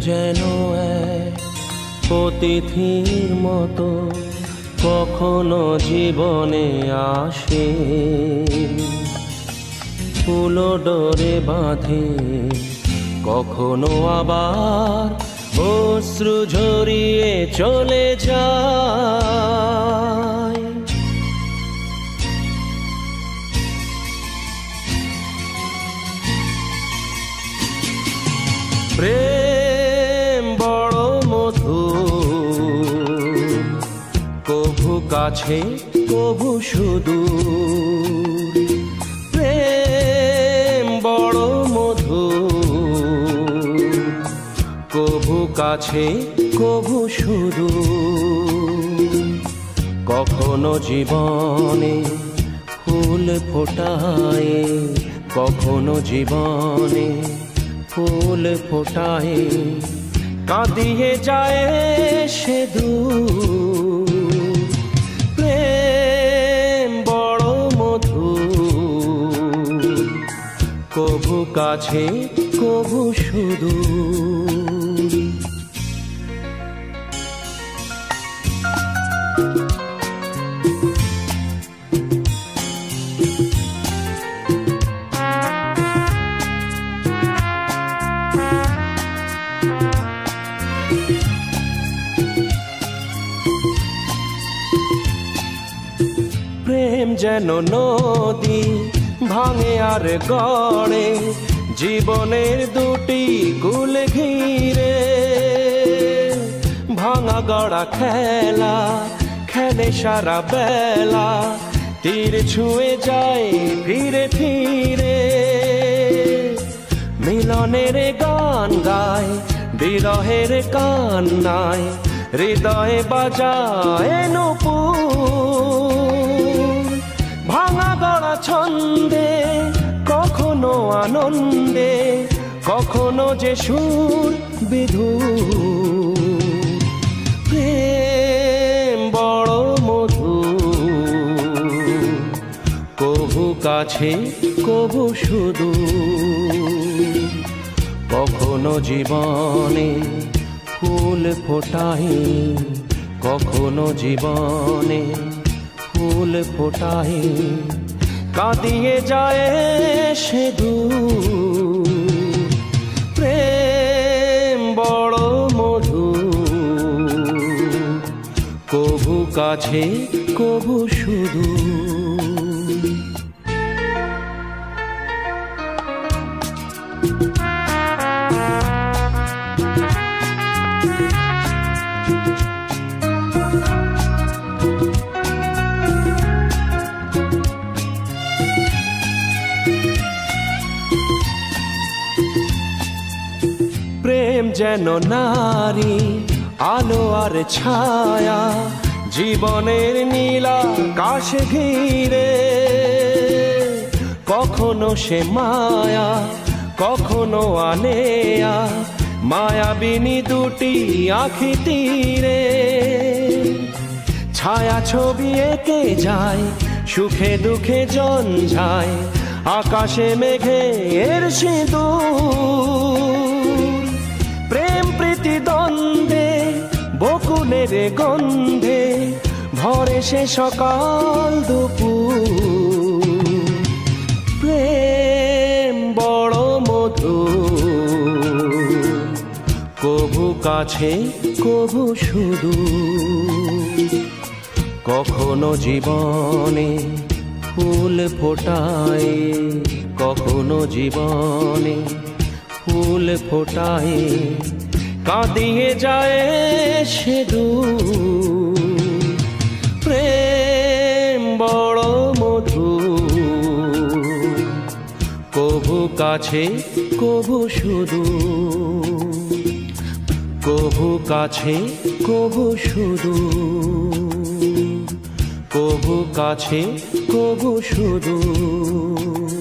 যেন এক অতিথির মতো কখনো জীবনে আসে, ফুলো ডোরে বাঁধে, কখনো আবার অশ্রু ঝরিয়ে চলে যায়। প্রেম বড় মধুর, কভু কাছে কভু সুদূর। প্রেম বড় মধুর, কভু কাছে কভু সুদূর। কখনো জীবনে ফুল ফোটায়, কখনো জীবনে ফুল ফোটায়, কাঁদিয়ে যায় সে দূর। প্রেম বড় মধুর, কভু কাছে কভু সুদূর। প্রেম যেন নদী ভাঙে আর গড়ে, জীবনের দুটি কুল ঘিরে। ভাঙা গড়া খেলা খেলে সারা বেলা, তীর ছুঁয়ে যায় ফিরে ফিরে। মিলনের গান গায় বিরহের কান্নায়, হৃদয়ে বাজায় নূপুর। ভাঙা গড়া ছন্দে, কখনো আনন্দে, কখনো যে সুর বিধুর। প্রেম বড় মধুর, কভু কাছে কভু সুদূর। কখনো জীবনে ফুল ফোটায়, কখনো জীবনে ফুল ফোটায়, কাঁদিয়ে যায় সে দূর। প্রেম বড় মধুর, কভু কাছে কভু সুদূর। প্রেম যেন নারী আলো আর ছায়া, জীবনের নীলা আকাশ ঘিরে। কখনো সে মায়া, কখনো আলেয়া, মায়াবিনী দুটি আঁখি তীরে। ছায়া ছবি এঁকে যায়, সুখে দুঃখে জঞ্জায়, আকাশে মেঘের সিঁদুর। প্রেম প্রীতি দ্বন্দ্বে, বকুলের গন্ধে, ভরে সে সকাল দুপুর। প্রেম বড় মধুর, কভু কাছে কভু সুদূর। কখনো জীবনে ফুল ফোটায়, কখনো জীবনে ফুল ফোটায়, কাঁদিয়ে যায় সে দূর। প্রেম বড় মধুর, কভু কাছে কভু সুদূর। কভু কাছে কভু সুদূর, কভু কাছে কভু সুদূর।